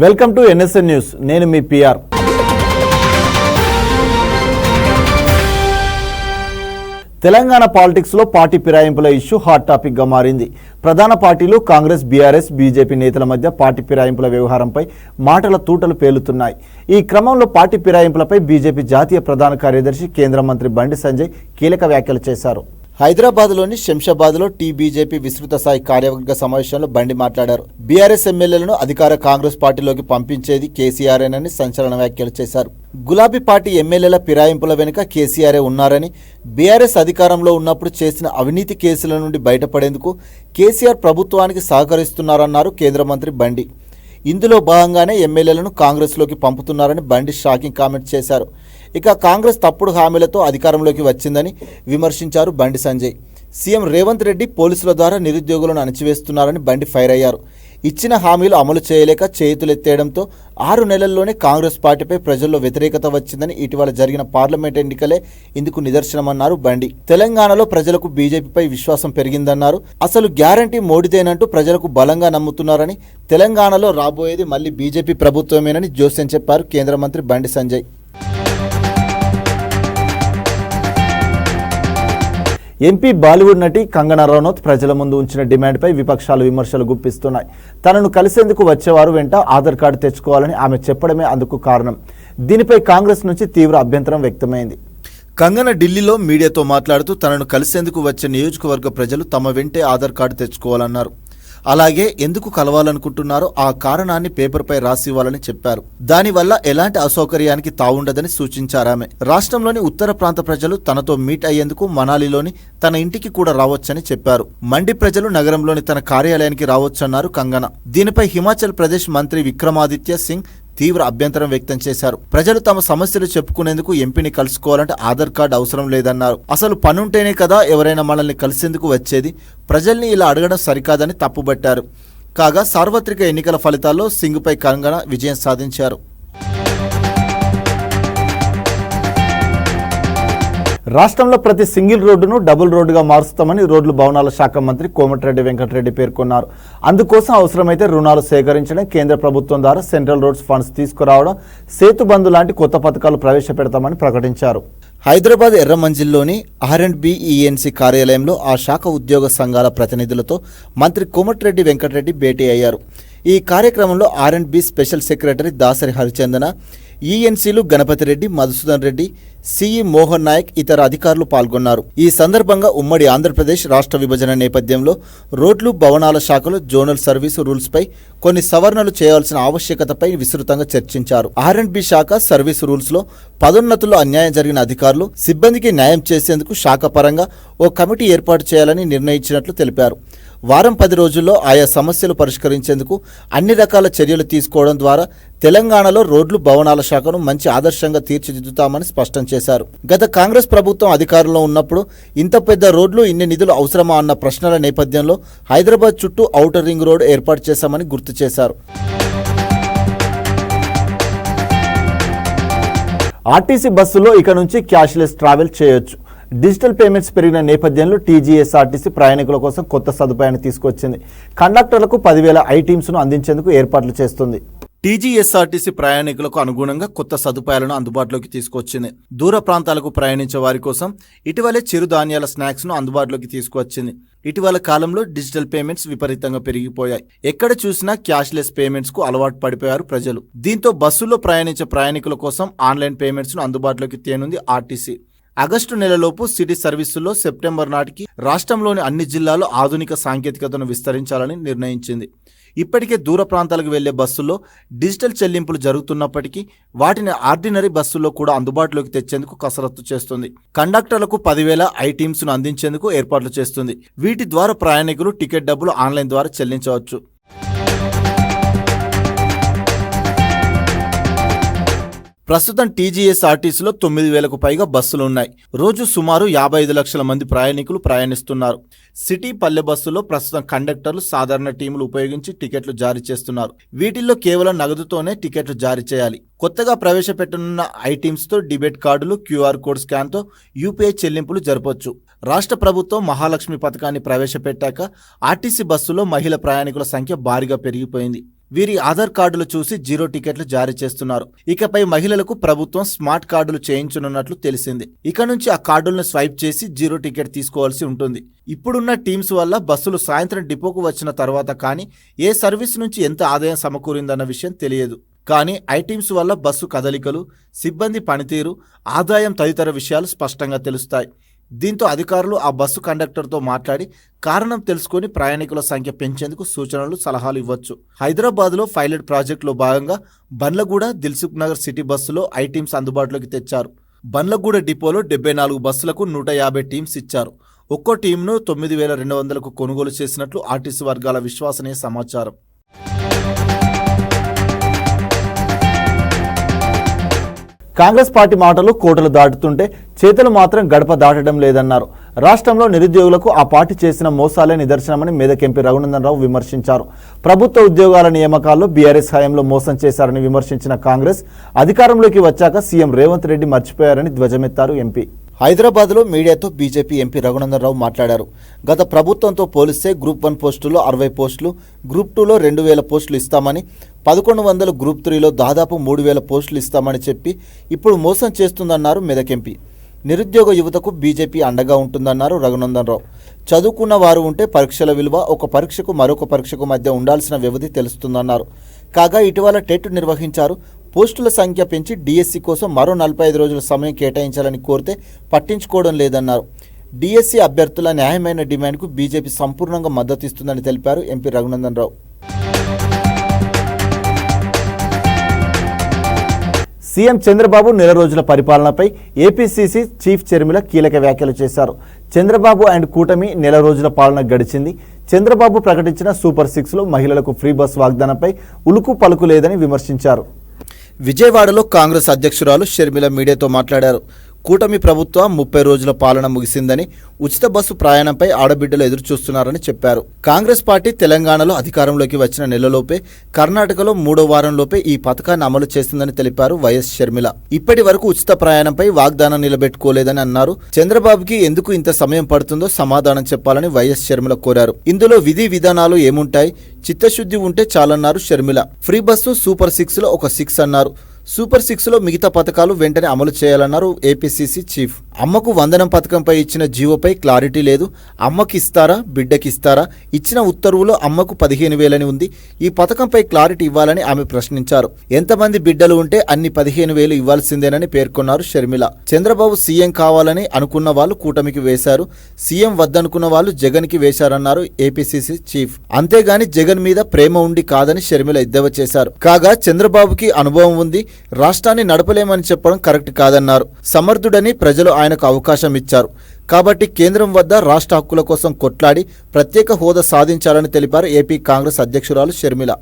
Welcome to NSN news. నేను మీ PR. Telangana politics లో party ఫిరాయింపుల ఇష్యూ హాట్ టాపిక్ గా మారింది. ప్రధాన పార్టీలు కాంగ్రెస్, బీఆర్ఎస్, బీజేపీ నేతల మధ్య పార్టీ ఫిరాయింపుల వ్యవహారంపై మాటల తూటలు పేలుతున్నాయి. ఈ క్రమంలో పార్టీ ఫిరాయింపులపై బీజేపీ జాతీయ ప్రధాన కార్యదర్శి, కేంద్ర మంత్రి బండి సంజయ్ కీలక వ్యాఖ్యలు చేశారు. హైదరాబాద్లోని శంషాబాద్లో బీజేపీ విస్తృత స్థాయి కార్యవర్గ సమావేశంలో బండి మాట్లాడారు. బీఆర్ఎస్ ఎమ్మెల్యేలను అధికార కాంగ్రెస్ పార్టీలోకి పంపించేది కేసీఆర్ఏనని సంచలన వ్యాఖ్యలు చేశారు. గులాబీ పార్టీ ఎమ్మెల్యేల ఫిరాయింపుల వెనుక కేసీఆర్ఏ ఉన్నారని, బీఆర్ఎస్ అధికారంలో ఉన్నప్పుడు చేసిన అవినీతి కేసుల నుండి బయటపడేందుకు కేసీఆర్ ప్రభుత్వానికి సహకరిస్తున్నారన్నారు కేంద్ర మంత్రి బండి. ఇందులో భాగంగానే ఎమ్మెల్యేలను కాంగ్రెస్లోకి పంపుతున్నారని బండి షాకింగ్ కామెంట్ చేశారు. ఇక కాంగ్రెస్ తప్పుడు హామీలతో అధికారంలోకి వచ్చిందని విమర్శించారు బండి సంజయ్. సీఎం రేవంత్ రెడ్డి పోలీసుల ద్వారా నిరుద్యోగులను అణచివేస్తున్నారని బండి ఫైర్ అయ్యారు. ఇచ్చిన హామీలు అమలు చేయలేక చేతులెత్తేయడంతో 6 నెలల్లోనే కాంగ్రెస్ పార్టీపై ప్రజల్లో వ్యతిరేకత వచ్చిందని ఇటీవల జరిగిన పార్లమెంట్ ఎన్నికలే ఇందుకు నిదర్శనమన్నారు బండి. తెలంగాణలో ప్రజలకు బీజేపీపై విశ్వాసం పెరిగిందన్నారు. అసలు గ్యారంటీ మోడీదేనంటూ ప్రజలకు బలంగా నమ్ముతున్నారని, తెలంగాణలో రాబోయేది మళ్లీ బీజేపీ ప్రభుత్వమేనని జోస్యం చెప్పారు కేంద్ర మంత్రి బండి సంజయ్. ఎంపీ బాలీవుడ్ నటి కంగనా రనౌత్ ప్రజల ముందు ఉంచిన డిమాండ్పై విపక్షాలు విమర్శలు గుప్పిస్తున్నాయి. తనను కలిసేందుకు వచ్చేవారు వెంట ఆధార్ కార్డు తెచ్చుకోవాలని ఆమె చెప్పడమే అందుకు కారణం. దీనిపై కాంగ్రెస్ నుంచి తీవ్ర అభ్యంతరం వ్యక్తమైంది. కంగనా ఢిల్లీలో మీడియాతో మాట్లాడుతూ తనను కలిసేందుకు వచ్చే నియోజకవర్గ ప్రజలు తమ వెంటే ఆధార్ కార్డు తెచ్చుకోవాలన్నారు. అలాగే ఎందుకు కలవాలనుకుంటున్నారో ఆ కారణాన్ని పేపర్పై రాసివ్వాలని చెప్పారు. దానివల్ల ఎలాంటి అసౌకర్యానికి తావుండదని సూచించారామె. రాష్ట్రంలోని ఉత్తర ప్రాంత ప్రజలు తనతో మీట్ అయ్యేందుకు మనాలిలోని తన ఇంటికి కూడా రావచ్చని చెప్పారు. మండి ప్రజలు నగరంలోని తన కార్యాలయానికి రావచ్చన్నారు కంగనా. దీనిపై హిమాచల్ ప్రదేశ్ మంత్రి విక్రమాదిత్య సింగ్ తీవ్ర అభ్యంతరం వ్యక్తం చేశారు. ప్రజలు తమ సమస్యలు చెప్పుకునేందుకు ఎంపీని కలుసుకోవాలంటే ఆధార్ కార్డు అవసరం లేదన్నారు. అసలు పనుంటేనే కదా ఎవరైనా మనల్ని కలిసేందుకు వచ్చేది, ప్రజల్ని ఇలా అడగడం సరికాదని తప్పుబట్టారు. కాగా సార్వత్రిక ఎన్నికల ఫలితాల్లో సింగ్పై కంగనా విజయం సాధించారు. రాష్ట్రంలో ప్రతి సింగిల్ రోడ్డును డబుల్ రోడ్డుగా మారుస్తామని రోడ్లు భవనాల శాఖ మంత్రి కోమటిరెడ్డి వెంకటరెడ్డి పేర్కొన్నారు. అందుకోసం అవసరమైతే రుణాలు సేకరించడం, కేంద్ర ప్రభుత్వం ద్వారా సెంట్రల్ రోడ్స్ ఫండ్స్ తీసుకురావడం, సేతుబంధు లాంటి కొత్త పథకాలు ప్రవేశపెడతామని ప్రకటించారు. హైదరాబాద్ ఎర్రమంజిల్లోని R&B కార్యాలయంలో ఆ శాఖ ఉద్యోగ సంఘాల ప్రతినిధులతో మంత్రి కోమటిరెడ్డి వెంకటరెడ్డి భేటీ అయ్యారు. ఈ కార్యక్రమంలో R&B స్పెషల్ సెక్రటరీ దాసరి హరిచందన, ఈఎన్సీలు గణపతి రెడ్డి, మధుసూదన్ రెడ్డి, సిఈ మోహన్ నాయక్ ఇతర అధికారులు పాల్గొన్నారు. ఈ సందర్భంగా ఉమ్మడి ఆంధ్రప్రదేశ్ రాష్ట్ర విభజన నేపథ్యంలో రోడ్లు భవనాల శాఖలో జోనల్ సర్వీసు రూల్స్పై కొన్ని సవరణలు చేయాల్సిన ఆవశ్యకతపై విస్తృతంగా చర్చించారు. R&B శాఖ సర్వీసు రూల్స్లో పదోన్నతుల్లో అన్యాయం జరిగిన అధికారులు, సిబ్బందికి న్యాయం చేసేందుకు శాఖ పరంగా ఓ కమిటీ ఏర్పాటు చేయాలని నిర్ణయించినట్లు తెలిపారు. వారం 10 రోజుల్లో ఆయా సమస్యలు పరిష్కరించేందుకు అన్ని రకాల చర్యలు తీసుకోవడం ద్వారా తెలంగాణలో రోడ్లు భవనాల శాఖను మంచి ఆదర్శంగా తీర్చిదిద్దుతామని స్పష్టం చేశారు. గత కాంగ్రెస్ ప్రభుత్వం అధికారంలో ఉన్నప్పుడు ఇంత పెద్ద రోడ్లు, ఇన్ని నిధులు అవసరమా అన్న ప్రశ్నల నేపథ్యంలో హైదరాబాద్ చుట్టూ ఔటర్ రింగ్ రోడ్ ఏర్పాటు చేశామని గుర్తు చేశారు. ఆర్టీసీ బస్సులో ఇక నుంచి క్యాష్లెస్ ట్రావెల్ చేయొచ్చు. డిజిటల్ పేమెంట్స్ పెరిగిన నేపథ్యంలో టీజీఎస్ఆర్టీసీ ప్రయాణికుల కోసం కొత్త సదుపాయాన్ని తీసుకొచ్చింది. కండక్టర్లకు 10,000 ఐటీమ్స్ను అందించేందుకు ఏర్పాట్లు చేస్తుంది. టీజీఎస్ఆర్టీసీ ప్రయాణికులకు అనుగుణంగా కొత్త సదుపాయాలను అందుబాటులోకి తీసుకొచ్చింది. దూర ప్రాంతాలకు ప్రయాణించే వారి కోసం ఇటీవలే చిరుధాన్యాల స్నాక్స్ను అందుబాటులోకి తీసుకువచ్చింది. ఇటీవల కాలంలో డిజిటల్ పేమెంట్స్ విపరీతంగా పెరిగిపోయాయి. ఎక్కడ చూసినా క్యాష్లెస్ పేమెంట్స్ కు అలవాటు పడిపోయారు ప్రజలు. దీంతో బస్సుల్లో ప్రయాణించే ప్రయాణికుల కోసం ఆన్లైన్ పేమెంట్స్ ను అందుబాటులోకి తేనుంది ఆర్టీసీ. ఆగస్టు నెలలోపు సిటీ సర్వీసుల్లో సెప్టెంబర్ నాటికి రాష్ట్రంలోని అన్ని జిల్లాల్లో ఆధునిక సాంకేతికతను విస్తరించాలని నిర్ణయించింది. ఇప్పటికే దూర ప్రాంతాలకు వెళ్లే బస్సుల్లో డిజిటల్ చెల్లింపులు జరుగుతున్నప్పటికీ వాటిని ఆర్డినరీ బస్సుల్లో కూడా అందుబాటులోకి తెచ్చేందుకు కసరత్తు చేస్తుంది. కండక్టర్లకు 10,000 ఐటీమ్స్ను అందించేందుకు ఏర్పాట్లు చేస్తుంది. వీటి ద్వారా ప్రయాణికులు టికెట్ డబ్బులు ఆన్లైన్ ద్వారా చెల్లించవచ్చు. ప్రస్తుతం టీజీఎస్ఆర్టీసీలో 9,000కు పైగా బస్సులు ఉన్నాయి. రోజు సుమారు 55 లక్షల మంది ప్రయాణికులు ప్రయాణిస్తున్నారు. సిటీ, పల్లె బస్సుల్లో ప్రస్తుతం కండక్టర్లు సాధారణ టీములు ఉపయోగించి టికెట్లు జారీ చేస్తున్నారు. వీటిల్లో కేవలం నగదుతోనే టికెట్లు జారీ చేయాలి. కొత్తగా ప్రవేశపెట్టనున్న ఐటీమ్స్తో డెబిట్ కార్డులు, క్యూఆర్ కోడ్ స్కాన్తో యూపీఐ చెల్లింపులు జరపొచ్చు. రాష్ట్ర ప్రభుత్వం మహాలక్ష్మి పథకాన్ని ప్రవేశపెట్టాక ఆర్టీసీ బస్సులో మహిళా ప్రయాణికుల సంఖ్య భారీగా పెరిగిపోయింది. వీరి ఆధార్ కార్డులు చూసి జీరో టికెట్లు జారీ చేస్తున్నారు. ఇకపై మహిళలకు ప్రభుత్వం స్మార్ట్ కార్డులు చేయించనున్నట్లు తెలిసింది. ఇక నుంచి ఆ కార్డులను స్వైప్ చేసి జీరో టికెట్ తీసుకోవాల్సి ఉంటుంది. ఇప్పుడున్న టీమ్స్ వల్ల బస్సులు సాయంత్రం డిపోకు వచ్చిన తర్వాత కానీ ఏ సర్వీస్ నుంచి ఎంత ఆదాయం సమకూరిందన్న విషయం తెలియదు. కానీ ఐటీమ్స్ వల్ల బస్సు కదలికలు, సిబ్బంది పనితీరు, ఆదాయం తదితర విషయాలు స్పష్టంగా తెలుస్తాయి. దీంతో అధికారులు ఆ బస్సు కండక్టర్తో మాట్లాడి కారణం తెలుసుకొని ప్రయాణికుల సంఖ్య పెంచేందుకు సూచనలు, సలహాలు ఇవ్వచ్చు. హైదరాబాద్లో పైలట్ ప్రాజెక్టులో భాగంగా బండ్లగూడ, దిల్సుఖ్ నగర్ సిటీ బస్సులో ఐటీమ్స్ అందుబాటులోకి తెచ్చారు. బండ్లగూడ డిపోలో 74 బస్సులకు 150 టీమ్స్ ఇచ్చారు. ఒక్కో టీంను 9,200కు కొనుగోలు చేసినట్లు ఆర్టీసీ వర్గాల విశ్వసనీయ సమాచారం. కాంగ్రెస్ పార్టీ మాటలు కోటలు దాటుతుంటే చేతులు మాత్రం గడప దాటడం లేదన్నారు. రాష్ట్రంలో నిరుద్యోగులకు ఆ పార్టీ చేసిన మోసాలే నిదర్శనమని మెదక్ ఎంపీ రఘునందన్ రావు విమర్శించారు. ప్రభుత్వ ఉద్యోగాల నియామకాల్లో బీఆర్ఎస్ హయాంలో మోసం చేశారని విమర్శించిన కాంగ్రెస్ అధికారంలోకి వచ్చాక సీఎం రేవంత్ రెడ్డి మర్చిపోయారని ధ్వజమెత్తారు ఎంపీ. హైదరాబాద్లో మీడియాతో బీజేపీ ఎంపీ రఘునందన్ రావు మాట్లాడారు. గత ప్రభుత్వంతో పోలిస్తే గ్రూప్ 1 పోస్టుల్లో 60 పోస్టులు, గ్రూప్ 2లో 2,000 పోస్టులు ఇస్తామని, 1100 గ్రూప్ 3లో దాదాపు 3,000 పోస్టులు ఇస్తామని చెప్పి ఇప్పుడు మోసం చేస్తుందన్నారు మెదక్ ఎంపీ. నిరుద్యోగ యువతకు బీజేపీ అండగా ఉంటుందన్నారు రఘునందన్ రావు. చదువుకున్న వారు ఉంటే పరీక్షల విలువ, ఒక పరీక్షకు మరొక పరీక్షకు మధ్య ఉండాల్సిన వ్యవధి తెలుస్తుందన్నారు. కాగా ఇటీవల టెట్ నిర్వహించారు. పోస్టుల సంఖ్య పెంచి డిఎస్సి కోసం మరో 45 రోజుల సమయం కేటాయించాలని కోరితే పట్టించుకోవడం లేదన్నారు. డిఎస్సి అభ్యర్థుల న్యాయమైన డిమాండ్కు బీజేపీ సంపూర్ణంగా మద్దతిస్తుందని తెలిపారు ఎంపీ రఘునందన్ రావు. సీఎం చంద్రబాబు నెల రోజుల పరిపాలనపై ఏపీసీసీ చీఫ్ షర్మిల కీలక వ్యాఖ్యలు చేశారు. చంద్రబాబు అండ్ కూటమి నెల రోజుల పాలన గడిచింది. చంద్రబాబు ప్రకటించిన సూపర్ 6లో మహిళలకు ఫ్రీ బస్ వాగ్దానంపై ఉలుకు పలుకు లేదని విమర్శించారు. విజయవాడలో కాంగ్రెస్ అధ్యక్షురాలు షర్మిల మీడియాతో మాట్లాడారు. కూటమి ప్రభుత్వం 30 రోజుల పాలన ముగిసిందని, ఉచిత బస్సు ప్రయాణంపై ఆడబిడ్డలు ఎదురుచూస్తున్నారని చెప్పారు. కాంగ్రెస్ పార్టీ తెలంగాణలో అధికారంలోకి వచ్చిన నెలలోపే, కర్ణాటకలో 3వ వారంలోపే ఈ పథకాన్ని అమలు చేస్తుందని తెలిపారు వైఎస్ షర్మిల. ఇప్పటి వరకు ఉచిత ప్రయాణంపై వాగ్దానం నిలబెట్టుకోలేదని అన్నారు. చంద్రబాబుకి ఎందుకు ఇంత సమయం పడుతుందో సమాధానం చెప్పాలని వైఎస్ షర్మిల కోరారు. ఇందులో విధి విధానాలు ఏముంటాయి, చిత్తశుద్ధి ఉంటే చాలన్నారు షర్మిల. ఫ్రీ బస్సు సూపర్ 6లో ఒక 6 అన్నారు. సూపర్ 6లో మిగతా పథకాలు వెంటనే అమలు చేయాలన్నారు ఏపీసీసీ చీఫ్. అమ్మకు వందనం పథకంపై ఇచ్చిన జీవోపై క్లారిటీ లేదు. అమ్మకి ఇస్తారా, బిడ్డకి ఇస్తారా? ఇచ్చిన ఉత్తర్వులో అమ్మకు 15,000 ఉంది. ఈ పథకంపై క్లారిటీ ఇవ్వాలని ఆమె ప్రశ్నించారు. ఎంతమంది బిడ్డలు ఉంటే అన్ని 15,000 ఇవ్వాల్సిందేనని పేర్కొన్నారు షర్మిల. చంద్రబాబు సీఎం కావాలని అనుకున్న వాళ్ళు కూటమికి వేశారు, సీఎం వద్దనుకున్న వాళ్ళు జగన్కి వేశారన్నారు ఏపీసీసీ చీఫ్. అంతేగాని జగన్ మీద ప్రేమ ఉండి కాదని షర్మిల ఎద్దేవా చేశారు. కాగా చంద్రబాబుకి అనుభవం ఉంది, రాష్ట్రాన్ని నడపలేమని చెప్పడం కరెక్ట్ కాదన్నారు. సమర్థుడని ప్రజలు ఆయనకు అవకాశం ఇచ్చారు కాబట్టి కేంద్రం వద్ద రాష్ట్ర హక్కుల కోసం కొట్లాడి ప్రత్యేక హోదా సాధించాలని తెలిపారు ఏపీ కాంగ్రెస్ అధ్యక్షురాలు షర్మిల.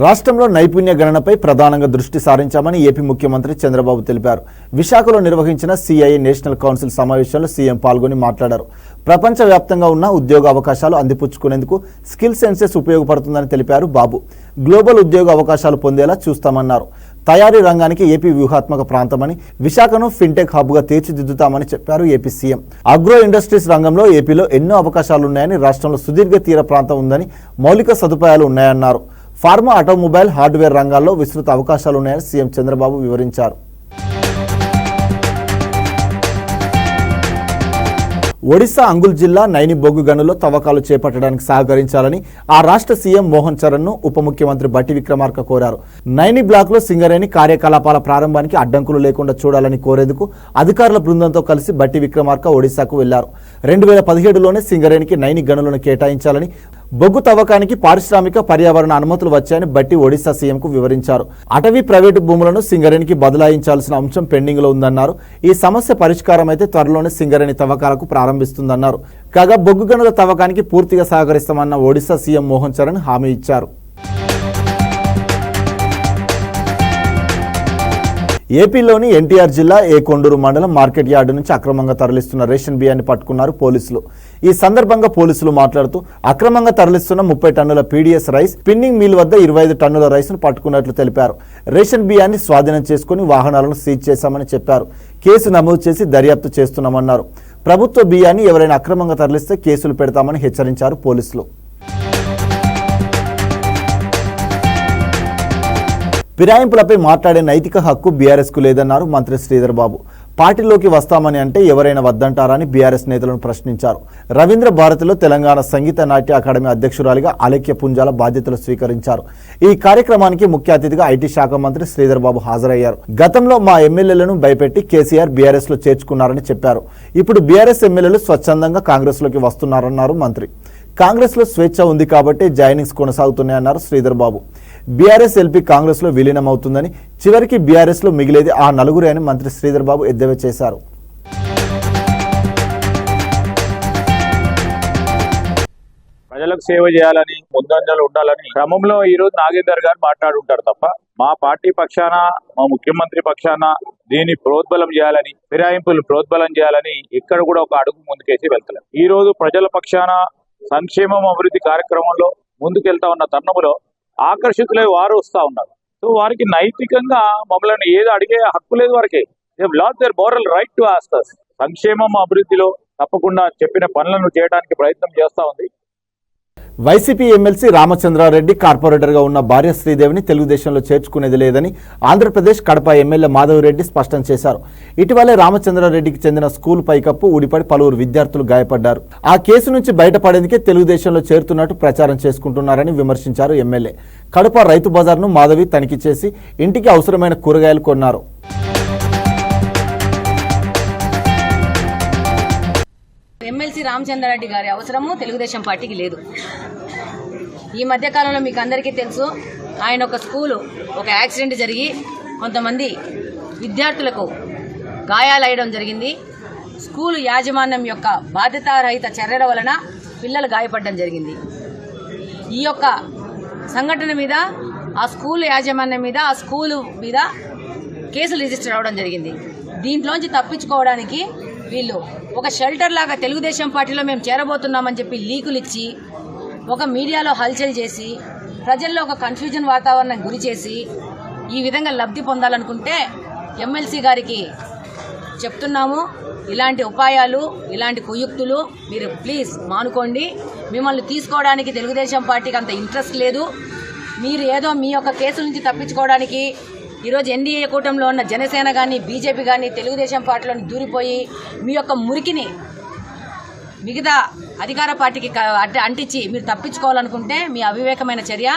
రాష్ట్రంలో నైపుణ్య గణనపై ప్రధానంగా దృష్టి సారించామని ఏపీ ముఖ్యమంత్రి చంద్రబాబు తెలిపారు. విశాఖలో నిర్వహించిన సిఐఏ నేషనల్ కౌన్సిల్ సమావేశంలో సీఎం పాల్గొని మాట్లాడారు. ప్రపంచవ్యాప్తంగా ఉన్న ఉద్యోగ అవకాశాలు అందిపుచ్చుకునేందుకు స్కిల్ సెన్సెస్ ఉపయోగపడుతుందని తెలిపారు బాబు. గ్లోబల్ ఉద్యోగ అవకాశాలు పొందేలా చూస్తామన్నారు. తయారీ రంగానికి ఏపీ వ్యూహాత్మక ప్రాంతమని, విశాఖను ఫిన్టెక్ హబ్గా తీర్చిదిద్దుతామని చెప్పారు ఏపీ సీఎం. అగ్రో ఇండస్ట్రీస్ రంగంలో ఏపీలో ఎన్నో అవకాశాలున్నాయని, రాష్ట్రంలో సుదీర్ఘ తీర ప్రాంతం ఉందని, మౌలిక సదుపాయాలు ఉన్నాయన్నారు. ఫార్మా, ఆటోమొబైల్, హార్డ్వేర్ రంగాల్లో విస్తృత అవకాశాలున్నాయని సీఎం చంద్రబాబు వివరించారు. ఒడిశా అంగుల్ జిల్లా నైని బొగ్గు గనుల్లో తవ్వకాలు చేపట్టడానికి సహకరించాలని ఆ రాష్ట్ర సీఎం మోహన్ చరణ్ ను ఉప ముఖ్యమంత్రి బట్టి విక్రమార్క కోరారు. నైని బ్లాక్లో సింగరేణి కార్యకలాపాల ప్రారంభానికి అడ్డంకులు లేకుండా చూడాలని కోరేందుకు అధికారుల బృందంతో కలిసి బట్టి విక్రమార్క ఒడిశాకు వెళ్లారు. 2017లోనే సింగరేణికి నైని గనులను కేటాయించాలని, బొగ్గు తవ్వకానికి పారిశ్రామిక, పర్యావరణ అనుమతులు వచ్చాయని బట్టి ఒడిశా సీఎంకు వివరించారు. అటవీ, ప్రైవేటు భూములను సింగరేణికి బదలాయించాల్సిన అంశం పెండింగ్ లో ఉందన్నారు. ఈ సమస్య పరిష్కారం అయితే త్వరలోనే సింగరేణి తవ్వకాలకు ప్రారంభిస్తుందన్నారు. కాగా బొగ్గు గనుల తవ్వకానికి పూర్తిగా సహకరిస్తామన్న ఒడిశా సీఎం మోహన్ చరణ్ హామీ ఇచ్చారు. ఏపీలోని ఎన్టీఆర్ జిల్లా కొండూరు మండలం మార్కెట్ యార్డు నుంచి అక్రమంగా తరలిస్తున్న రేషన్ బియ్యాన్ని పట్టుకున్నారు పోలీసులు. ఈ సందర్భంగా పోలీసులు మాట్లాడుతూ అక్రమంగా తరలిస్తున్న 30 టన్నుల పీడీఎస్ రైస్, స్పిన్నింగ్ మిల్ వద్ద 25 టన్నుల రైస్ను పట్టుకున్నట్లు తెలిపారు. రేషన్ బియ్యాన్ని స్వాధీనం చేసుకుని వాహనాలను సీజ్ చేశామని చెప్పారు. కేసు నమోదు చేసి దర్యాప్తు చేస్తున్నామన్నారు. ప్రభుత్వ బియ్యాన్ని ఎవరైనా అక్రమంగా తరలిస్తే కేసులు పెడతామని హెచ్చరించారు పోలీసులు. ఫిరాయింపులపై మాట్లాడే నైతిక హక్కు బీఆర్ఎస్కు లేదన్నారు మంత్రి శ్రీధర్ బాబు. పార్టీలోకి వస్తామని అంటే ఎవరైనా వద్దంటారని బీఆర్ఎస్ నేతలను ప్రశ్నించారు. రవీంద్ర భారతిలో తెలంగాణ సంగీత నాట్య అకాడమీ అధ్యక్షురాలిగా అలేఖ్య పుంజాల బాధ్యతలు స్వీకరించారు. ఈ కార్యక్రమానికి ముఖ్య అతిథిగా ఐటీ శాఖ మంత్రి శ్రీధర్ బాబు హాజరయ్యారు. గతంలో మా ఎమ్మెల్యేలను భయపెట్టి కేసీఆర్ బీఆర్ఎస్ లో చేర్చుకున్నారని చెప్పారు. ఇప్పుడు బీఆర్ఎస్ ఎమ్మెల్యేలు స్వచ్ఛందంగా కాంగ్రెస్ లోకి వస్తున్నారన్నారు మంత్రి. కాంగ్రెస్ లో స్వేచ్ఛ ఉంది కాబట్టి joinings కొనసాగుతున్నాయన్నారు Sridhar Babu. BRS LP Congress లో విలీనమవుతుందని, చివరికి బీఆర్ఎస్ లో మిగిలేది ఆ నలుగురే అని మంత్రి శ్రీధర్ బాబు ఎద్దేవా చేశారు. ప్రజలకు సేవ చేయాలని, ముందంజలు ఉండాలని క్రమంలో ఈ రోజు నాగేందర్ గారు మాట్లాడుంటారు తప్ప మా పార్టీ పక్షాన, మా ముఖ్యమంత్రి పక్షాన దీన్ని ప్రోద్బలం చేయాలని, ఫిరాయింపులు ప్రోద్బలం చేయాలని ఇక్కడ కూడా ఒక అడుగు ముందుకేసి వెళ్తలేదు. ఈ రోజు ప్రజల పక్షాన సంక్షేమం అభివృద్ధి కార్యక్రమంలో ముందుకెళ్తా ఉన్న తరుణంలో ఆకర్షితులై వారు వస్తా ఉన్నారు. సో వారికి నైతికంగా మమ్మల్ని ఏదో అడిగే హక్కు లేదు. వారికి they lost their moral right to ask us. సంక్షేమం అభివృద్ధిలో తప్పకుండా చెప్పిన పనులను చేయడానికి ప్రయత్నం చేస్తా ఉంది. వైసీపీ ఎమ్మెల్సీ రామచంద్రారెడ్డి కార్పొరేటర్గా ఉన్న భార్య శ్రీదేవిని తెలుగుదేశంలో చేర్చుకునేది లేదని ఆంధ్రప్రదేశ్ కడప ఎమ్మెల్యే మాధవరెడ్డి స్పష్టం చేశారు. ఇటీవలే రామచంద్రారెడ్డికి చెందిన స్కూల్ పైకప్పు ఊడిపడి పలువురు విద్యార్థులు గాయపడ్డారు. ఆ కేసు నుంచి బయటపడేందుకే తెలుగుదేశంలో చేరుతున్నట్టు ప్రచారం చేసుకుంటున్నారని విమర్శించారు ఎమ్మెల్యే. కడప రైతు బజార్ను మాధవి తనిఖీ చేసి ఇంటికి అవసరమైన కూరగాయలు కొన్నారు. ఎమ్మెల్సీ రామచంద్రారెడ్డి గారి అవసరము తెలుగుదేశం పార్టీకి లేదు. ఈ మధ్యకాలంలో మీకు అందరికీ తెలుసు, ఆయన ఒక స్కూలు ఒక యాక్సిడెంట్ జరిగి కొంతమంది విద్యార్థులకు గాయాలయ్యడం జరిగింది. స్కూలు యాజమాన్యం యొక్క బాధ్యతారహిత చర్యల వలన పిల్లలు గాయపడడం జరిగింది. ఈ యొక్క సంఘటన మీద ఆ స్కూలు యాజమాన్యం మీద, ఆ స్కూలు మీద కేసులు రిజిస్టర్ అవ్వడం జరిగింది. దీంట్లోంచి తప్పించుకోవడానికి వీళ్ళు ఒక షెల్టర్ లాగా తెలుగుదేశం పార్టీలో మేము చేరబోతున్నామని చెప్పి లీకులు ఇచ్చి, ఒక మీడియాలో హల్చల్ చేసి, ప్రజల్లో ఒక కన్ఫ్యూజన్ వాతావరణం గురి చేసి ఈ విధంగా లబ్ధి పొందాలనుకుంటే ఎమ్మెల్సీ గారికి చెప్తున్నాము, ఇలాంటి ఉపాయాలు, ఇలాంటి కుయుక్తులు మీరు ప్లీజ్ మానుకోండి. మిమ్మల్ని తీసుకోవడానికి తెలుగుదేశం పార్టీకి అంత ఇంట్రెస్ట్ లేదు. మీరు ఏదో మీ యొక్క కేసుల నుంచి తప్పించుకోవడానికి ఈరోజు ఎన్డీఏ కూటమిలో ఉన్న జనసేన కానీ, బీజేపీ కానీ తెలుగుదేశం పార్టీలోని దూరిపోయి మీ యొక్క మురికిని మిగతా అధికార పార్టీకి అంటించి మీరు తప్పించుకోవాలనుకుంటే మీ అవివేకమైన చర్య.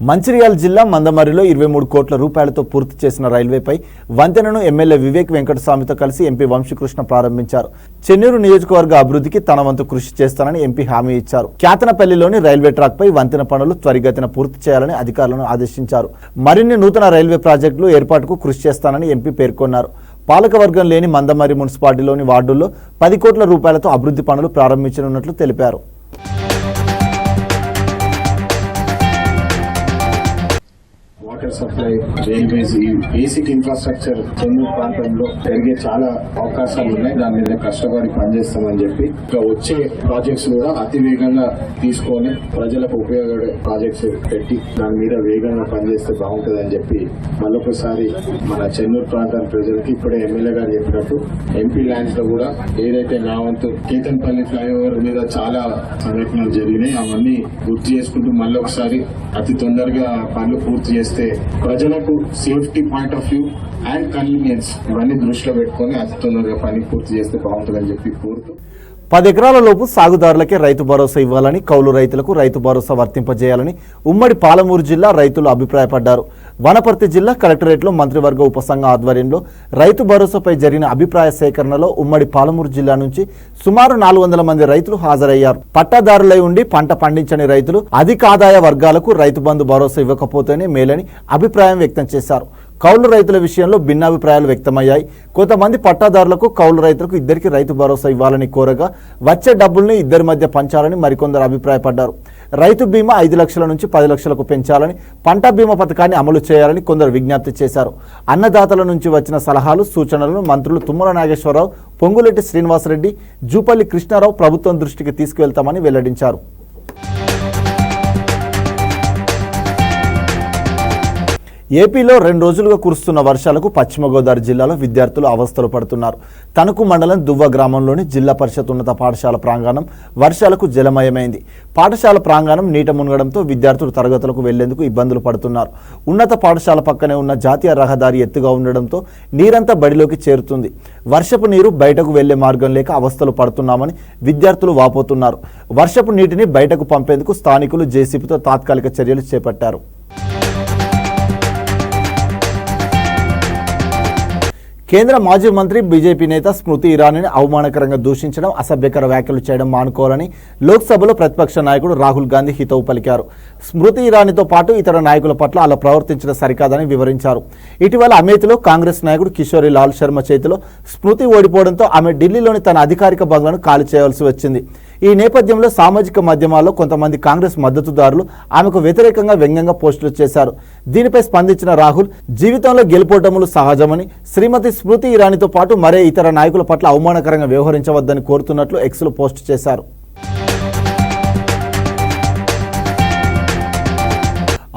మంచిర్యాల జిల్లా మందమర్రిలో 23 కోట్ల రూపాయలతో పూర్తి చేసిన రైల్వేపై వంతెనను ఎమ్మెల్యే వివేక్ వెంకటస్వామితో కలిసి ఎంపీ వంశీకృష్ణ ప్రారంభించారు. చెన్నూరు నియోజకవర్గ అభివృద్ధికి తన వంతు కృషి చేస్తానని ఎంపీ హామీ ఇచ్చారు. క్యాతనపల్లిలోని రైల్వే ట్రాక్ పై వంతెన పనులు త్వరితగతిన పూర్తి చేయాలని అధికారులను ఆదేశించారు. మరిన్ని నూతన రైల్వే ప్రాజెక్టులు ఏర్పాటుకు కృషి చేస్తానని ఎంపీ పేర్కొన్నారు. పాలకవర్గం లేని మందమర్రి మున్సిపాలిటీలోని వార్డుల్లో 10 కోట్ల రూపాయలతో అభివృద్ధి పనులు ప్రారంభించనున్నట్లు తెలిపారు. వాటర్ సప్లై, రైల్వేస్, ఈ బేసిక్ ఇన్ఫ్రాస్ట్రక్చర్ చెన్నూరు ప్రాంతంలో పెరిగే చాలా అవకాశాలు ఉన్నాయి. దాని మీద కష్టపడి పనిచేస్తామని చెప్పి ఇంకా వచ్చే ప్రాజెక్ట్స్ కూడా అతి వేగంగా తీసుకొని ప్రజలకు ఉపయోగపడే ప్రాజెక్ట్స్ పెట్టి దాని మీద వేగంగా పనిచేస్తే బాగుంటుంది అని చెప్పి మళ్ళొకసారి మన చెన్నూరు ప్రాంతం ప్రజలకి ఇప్పుడే ఎమ్మెల్యే గారు చెప్పినట్టు ఎంపీ ల్యాండ్స్ లో కూడా ఏదైతే నా వంతు కేతన్పల్లి ఫ్లైఓవర్ మీద చాలా సంఘటనలు జరిగినాయి అవన్నీ గుర్తు చేసుకుంటూ మళ్ళొకసారి అతి తొందరగా పనులు పూర్తి చేస్తే ప్రజలకు safety point of view and convenience ఇవన్నీ దృష్టిలో పెట్టుకుని అతి తొందరగా పని పూర్తి చేస్తే బాగుంటుందని చెప్పి కోరుతూ 10 ఎకరాల లోపు సాగుదారులకే రైతు భరోసా ఇవ్వాలని, కౌలు రైతులకు రైతు భరోసా వర్తింపజేయాలని ఉమ్మడి పాలమూరు జిల్లా రైతులు అభిప్రాయపడ్డారు. వనపర్తి జిల్లా కలెక్టరేట్లో మంత్రివర్గ ఉపసంఘ ఆధ్వర్యంలో రైతు భరోసాపై జరిగిన అభిప్రాయ సేకరణలో ఉమ్మడి పాలమూరు జిల్లా నుంచి సుమారు 400 మంది రైతులు హాజరయ్యారు. పట్టాదారులై ఉండి పంట పండించని రైతులు అధిక ఆదాయ వర్గాలకు రైతు బంధు భరోసా ఇవ్వకపోతేనే మేలని అభిప్రాయం వ్యక్తం చేశారు. కౌలు రైతుల విషయంలో భిన్నాభిప్రాయాలు వ్యక్తమయ్యాయి. కొంతమంది పట్టాదారులకు, కౌలు రైతులకు ఇద్దరికి రైతు భరోసా ఇవ్వాలని కోరగా వచ్చే డబ్బుల్ని ఇద్దరి మధ్య పంచాలని మరికొందరు అభిప్రాయపడ్డారు. రైతు బీమా 5 లక్షల నుంచి 10 లక్షలకు పెంచాలని, పంట బీమా పథకాన్ని అమలు చేయాలని కొందరు విజ్ఞప్తి చేశారు. అన్నదాతల నుంచి వచ్చిన సలహాలు, సూచనలను మంత్రులు తుమ్మల నాగేశ్వరరావు, పొంగులేటి శ్రీనివాసరెడ్డి, జూపల్లి కృష్ణారావు ప్రభుత్వం దృష్టికి తీసుకువెళ్తామని వెల్లడించారు. ఏపీలో 2 రోజులుగా కురుస్తున్న వర్షాలకు పశ్చిమ గోదావరి జిల్లాలో విద్యార్థులు అవస్థలు పడుతున్నారు. తణుకు మండలం దువ్వ గ్రామంలోని జిల్లా పరిషత్ ఉన్నత పాఠశాల ప్రాంగణం వర్షాలకు జలమయమైంది. పాఠశాల ప్రాంగణం నీట మునగడంతో విద్యార్థులు తరగతులకు వెళ్లేందుకు ఇబ్బందులు పడుతున్నారు. ఉన్నత పాఠశాల పక్కనే ఉన్న జాతీయ రహదారి ఎత్తుగా ఉండడంతో నీరంతా బడిలోకి చేరుతుంది. వర్షపు నీరు బయటకు వెళ్లే మార్గం లేక అవస్థలు పడుతున్నామని విద్యార్థులు వాపోతున్నారు. వర్షపు నీటిని బయటకు పంపేందుకు స్థానికులు జేసీబీతో తాత్కాలిక చర్యలు చేపట్టారు. కేంద్ర మాజీ మంత్రి బీజేపీ నేత స్మృతి ఇరానీని అవమానకరంగా దూషించడం, అసభ్యకర వ్యాఖ్యలు చేయడం మానుకోవాలని లోక్సభలో ప్రతిపక్ష నాయకుడు రాహుల్ గాంధీ హితవు పలికారు. స్మృతి ఇరానీతో పాటు ఇతర నాయకుల పట్ల అలా ప్రవర్తించడం సరికాదని వివరించారు. ఇటీవల అమేథీలో కాంగ్రెస్ నాయకుడు కిషోరి లాల్ శర్మ చేతిలో స్మృతి ఓడిపోవడంతో ఆమె ఢిల్లీలోని తన అధికారిక బంగ్లాను ఖాళీ చేయాల్సి వచ్చింది. ఈ నేపథ్యంలో సామాజిక మాధ్యమాల్లో కొంతమంది కాంగ్రెస్ మద్దతుదారులు ఆమెకు వ్యతిరేకంగా వ్యంగ్యంగా పోస్టులు చేశారు. దీనిపై స్పందించిన రాహుల్ జీవితంలో గెలుపోటములు సహజమని, శ్రీమతి స్మృతి ఇరానీతో పాటు మరే ఇతర నాయకుల పట్ల అవమానకరంగా వ్యవహరించవద్దని కోరుతున్నట్లు ఎక్స్లో పోస్ట్ చేశారు.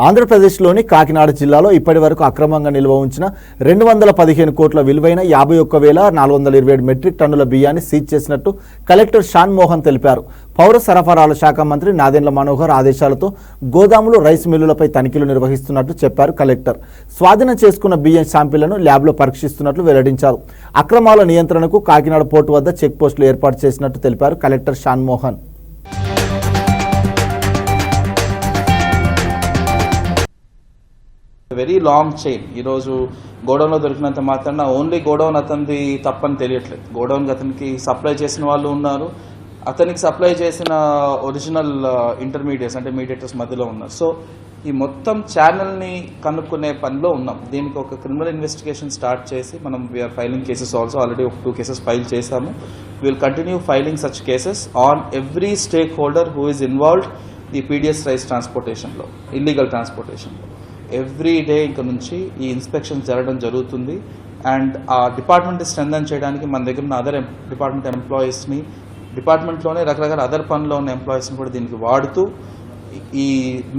ఆంధ్రప్రదేశ్లోని కాకినాడ జిల్లాలో ఇప్పటి వరకు అక్రమంగా నిల్వ ఉంచిన 215 కోట్ల విలువైన 51,427 మెట్రిక్ టన్నుల బియ్యాన్ని సీజ్ చేసినట్టు కలెక్టర్ షాన్ మోహన్ తెలిపారు. పౌర సరఫరాల శాఖ మంత్రి నాదెండ్ల మనోహర్ ఆదేశాలతో గోదాములు, రైస్ మిల్లులపై తనిఖీలు నిర్వహిస్తున్నట్టు చెప్పారు కలెక్టర్. స్వాధీనం చేసుకున్న బియ్యం శాంపిళ్లను ల్యాబ్లో పరీక్షిస్తున్నట్లు వెల్లడించారు. అక్రమాల నియంత్రణకు కాకినాడ పోర్టు వద్ద చెక్ పోస్టులు ఏర్పాటు చేసినట్టు తెలిపారు collector Shan Mohan. Very long chain. ఈరోజు గోడౌన్లో దొరికినంత మాత్రాన ఓన్లీ గోడౌన్ అతనిది తప్పని తెలియట్లేదు. గోడౌన్కి అతనికి సప్లై చేసిన వాళ్ళు ఉన్నారు, అతనికి సప్లై చేసిన ఒరిజినల్ ఇంటర్మీడియట్స్ అంటే మీడియేటర్స్ మధ్యలో ఉన్నారు. సో ఈ మొత్తం ఛానల్ని కనుక్కునే పనిలో ఉన్నాం. దీనికి ఒక క్రిమినల్ ఇన్వెస్టిగేషన్ స్టార్ట్ చేసి మనం we are filing cases also. Already ఒక 2 కేసెస్ ఫైల్ చేశాము. Will continue filing such cases on every stakeholder who is involved ఈ పీడిఎస్ రైస్ ట్రాన్స్పోర్టేషన్లో, ఇల్లీగల్ ట్రాన్స్పోర్టేషన్లో. ఎవ్రీ డే ఇంక నుంచి ఈ ఇన్స్పెక్షన్ జరగడం జరుగుతుంది. అండ్ ఆ డిపార్ట్మెంట్ స్ట్రెంథన్ చేయడానికి మన దగ్గర ఉన్న అదర్ డిపార్ట్మెంట్ ఎంప్లాయీస్ని, డిపార్ట్మెంట్లోనే రకరకాల అదర్ పనిలో ఉన్న ఎంప్లాయీస్ని కూడా దీనికి వాడుతూ ఈ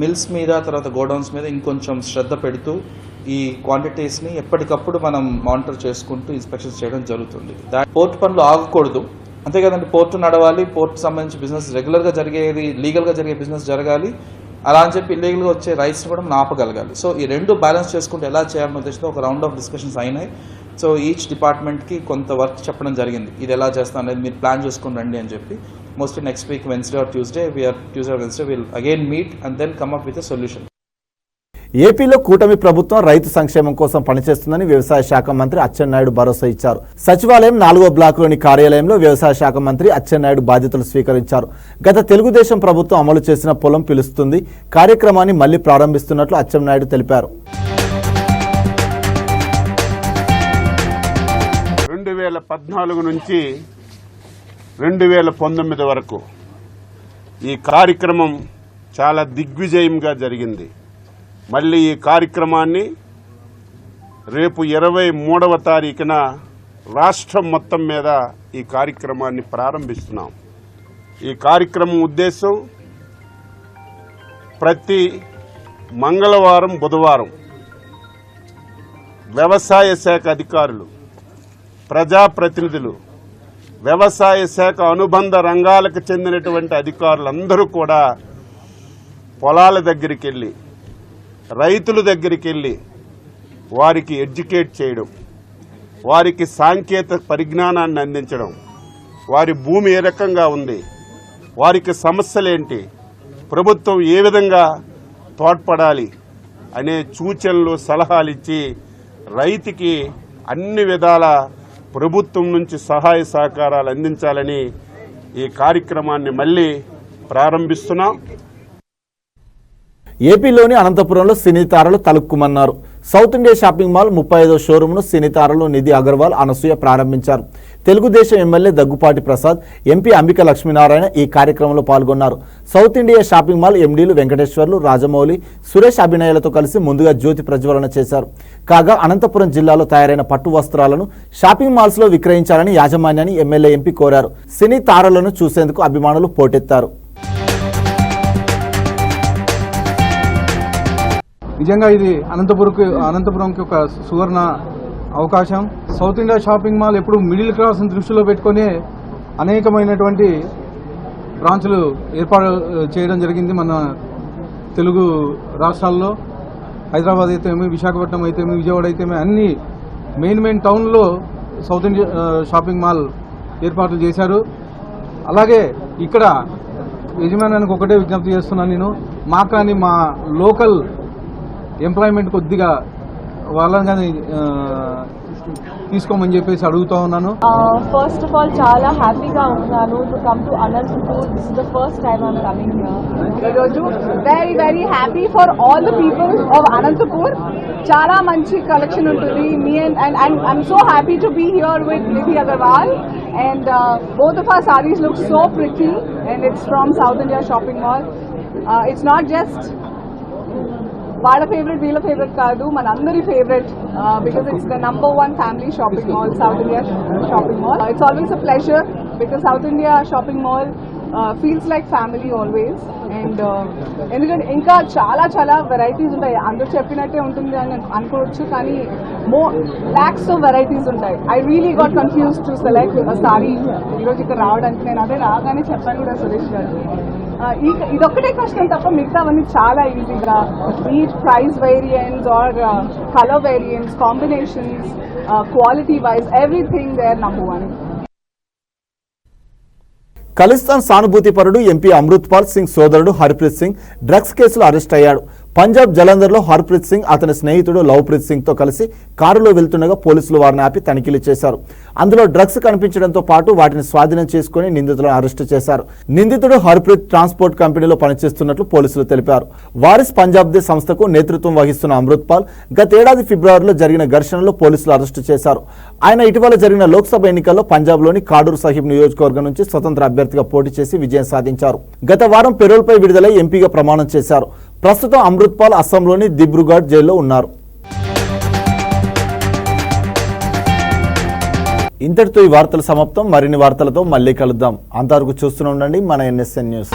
మిల్స్ మీద, తర్వాత గోడౌన్స్ మీద ఇంకొంచెం శ్రద్ధ పెడుతూ ఈ క్వాంటిటీస్ని ఎప్పటికప్పుడు మనం మానిటర్ చేసుకుంటూ ఇన్స్పెక్షన్స్ చేయడం జరుగుతుంది. పోర్ట్ పనులు ఆగకూడదు, అంతే కదండి. పోర్టు నడవాలి, పోర్టు సంబంధించి బిజినెస్ రెగ్యులర్గా జరిగేది, లీగల్గా జరిగే బిజినెస్ జరగాలి. అలా అని చెప్పి ఇల్లీగల్గా వచ్చే రైస్ని కూడా మనం ఆపగలగాలి. సో ఈ రెండు బ్యాలెన్స్ చేసుకుంటూ ఎలా చేయాలనే ఉద్దేశంతో ఒక రౌండ్ ఆఫ్ డిస్కషన్స్ అయినాయి. సో ఈచ్ డిపార్ట్మెంట్కి కొంత వర్క్ చెప్పడం జరిగింది. ఇది ఎలా చేస్తాం అనేది మీరు ప్లాన్ చేసుకుని రండి అని చెప్పి. Mostly next week Wednesday or Tuesday will again meet and then come up with a solution. ఏపీలో కూటమి ప్రభుత్వం రైతు సంక్షేమం కోసం పనిచేస్తుందని వ్యవసాయ శాఖ మంత్రి అచ్చెన్నాయుడు భరోసా ఇచ్చారు. సచివాలయం 4వ బ్లాక్లోని కార్యాలయంలో వ్యవసాయ శాఖ మంత్రి అచ్చెన్నాయుడు బాధ్యతలు స్వీకరించారు. గత తెలుగుదేశం ప్రభుత్వం అమలు చేసిన పొలం పిలుస్తుంది కార్యక్రమాన్ని మళ్లీ ప్రారంభిస్తున్నట్లు అచ్చెన్నాయుడు తెలిపారు. 2014 నుంచి 2019 వరకు ఈ కార్యక్రమం చాలా దిగ్విజయంగా జరిగింది. మళ్ళీ ఈ కార్యక్రమాన్ని రేపు 23వ తారీఖున రాష్ట్రం మొత్తం మీద ఈ కార్యక్రమాన్ని ప్రారంభిస్తున్నాం. ఈ కార్యక్రమం ఉద్దేశం ప్రతి మంగళవారం, బుధవారం వ్యవసాయ శాఖ అధికారులు, ప్రజాప్రతినిధులు, వ్యవసాయ శాఖ అనుబంధ రంగాలకు చెందినటువంటి అధికారులందరూ కూడా పొలాల దగ్గరికి వెళ్ళి, రైతుల దగ్గరికి వెళ్ళి వారికి ఎడ్యుకేట్ చేయడం, వారికి సాంకేతిక పరిజ్ఞానాన్ని అందించడం, వారి భూమి ఏ రకంగా ఉంది, వారికి సమస్యలేంటి, ప్రభుత్వం ఏ విధంగా తోడ్పడాలి అనే సూచనలు, సలహాలు ఇచ్చి రైతుకి అన్ని విధాల ప్రభుత్వం నుంచి సహాయ సహకారాలు అందించాలని ఈ కార్యక్రమాన్ని మళ్ళీ ప్రారంభిస్తున్నాం. ఏపీలోని అనంతపురంలో సినీ తారలు తలుక్కుమన్నారు. సౌత్ ఇండియా షాపింగ్ మాల్ 35వ షోరూంను సినీ తారలు నిధి అగర్వాల్, అనసూయ ప్రారంభించారు. తెలుగుదేశం ఎమ్మెల్యే దగ్గుపాటి ప్రసాద్, ఎంపీ అంబిక లక్ష్మీనారాయణ ఈ కార్యక్రమంలో పాల్గొన్నారు. సౌత్ ఇండియా షాపింగ్ మాల్ ఎండీలు వెంకటేశ్వర్లు, రాజమౌళి, సురేష్ అభినయలతో కలిసి ముందుగా జ్యోతి ప్రజ్వలన చేశారు. కాగా అనంతపురం జిల్లాలో తయారైన పట్టు వస్త్రాలను షాపింగ్ మాల్స్ లో విక్రయించాలని యాజమాన్యాన్ని ఎమ్మెల్యే, ఎంపీ కోరారు. సినీ తారలను చూసేందుకు అభిమానులు పోటెత్తారు. నిజంగా ఇది అనంతపురంకి ఒక సువర్ణ అవకాశం. సౌత్ ఇండియా షాపింగ్ మాల్ ఎప్పుడు మిడిల్ క్లాస్ దృష్టిలో పెట్టుకుని అనేకమైనటువంటి బ్రాంచ్లు ఏర్పాటు చేయడం జరిగింది మన తెలుగు రాష్ట్రాల్లో. హైదరాబాద్ అయితేమి, విశాఖపట్నం అయితేమి, విజయవాడ అయితేమి అన్ని మెయిన్ టౌన్లో సౌత్ ఇండియా షాపింగ్ మాల్ ఏర్పాట్లు చేశారు. అలాగే ఇక్కడ యజమానానికి ఒకటే విజ్ఞప్తి చేస్తున్నాను నేను, మాకు కానీ మా లోకల్ ఎంప్లాయ్మెంట్ కొద్దిగా వాళ్ళని కానీ తీసుకోమని చెప్పేసి అడుగుతా ఉన్నాను. ఫస్ట్ ఆఫ్ ఆల్ చాలా హ్యాపీగా ఉన్నాను to come to Anantapur. This is the first time I'm coming here. ఈరోజు very happy for all the people of Anantapur. చాలా మంచి కలెక్షన్ ఉంటుంది. మీ and I'm so happy to be here with Nidhi Agarwal and both of our sarees look so pretty and it's from South India Shopping Mall. It's not just వాళ్ళ favourite వీళ్ళ favourite కాదు, మన అందరి favourite, because it's the #1 family shopping mall, South India Shopping Mall. It's always a pleasure because South India Shopping Mall feels like family always. And ఎందుకంటే ఇంకా చాలా varieties ఉంటాయి. అందరూ చెప్పినట్టే ఉంటుంది అని అనుకోవచ్చు, కానీ lakhs of varieties ఉంటాయి. I really got confused to select a saree ఈరోజు ఇక్కడ రావడానికి. నేను అదే రాగానే చెప్పాను కూడా సురేష్ గారు, ఇదొక్కటే కష్టం తప్ప మిగతావన్నీ చాలా ఈజీగా, ఈ price variants or colour variants, combinations, quality wise everything they are #1. Khalistan సానుభూతి పరుడు ఎంపీ అమృత్పాల్ సింగ్ సోదరుడు హర్ప్రీత్ సింగ్ డ్రగ్స్ కేసులో అరెస్ట్ అయ్యాడు. పంజాబ్ జలంధర్లో హర్ప్రీత్ సింగ్ అతని స్నేహితుడు లవ్ప్రీత్ సింగ్తో కలిసి కారులో వెళ్తుండగా పోలీసులు వారిని ఆపి తనిఖీలు చేశారు. అందులో డ్రగ్స్ కనిపించడంతో పాటు వాటిని స్వాధీనం చేసుకుని నిందితులను అరెస్టు చేశారు. నిందితుడు హర్ప్రీత్ ట్రాన్స్పోర్ట్ కంపెనీలో పనిచేస్తున్నట్లు పోలీసులు తెలిపారు. వారిస్ పంజాబ్దే సంస్థకు నేతృత్వం వహిస్తున్న అమృత్పాల్ గతేడాది ఫిబ్రవరిలో జరిగిన ఘర్షణలో పోలీసులు అరెస్టు చేశారు. ఆయన ఇటీవల జరిగిన లోక్సభ ఎన్నికల్లో పంజాబ్లోని కాడూర్ సాహిబ్ నియోజకవర్గం నుంచి స్వతంత్ర అభ్యర్థిగా పోటీ చేసి విజయం సాధించారు. గత వారం పెరోల్పై విడుదలై ఎంపీగా ప్రమాణం చేశారు. ప్రస్తుతం అమృత్పాల్ అస్సాంలోని దిబ్రూగఢ్ జైల్లో ఉన్నారు. ఇంతటితో ఈ వార్తలు సమాప్తం. మరిన్ని వార్తలతో మళ్ళీ కలుద్దాం. అంతవరకు చూస్తూనే ఉండండి మన NSN న్యూస్.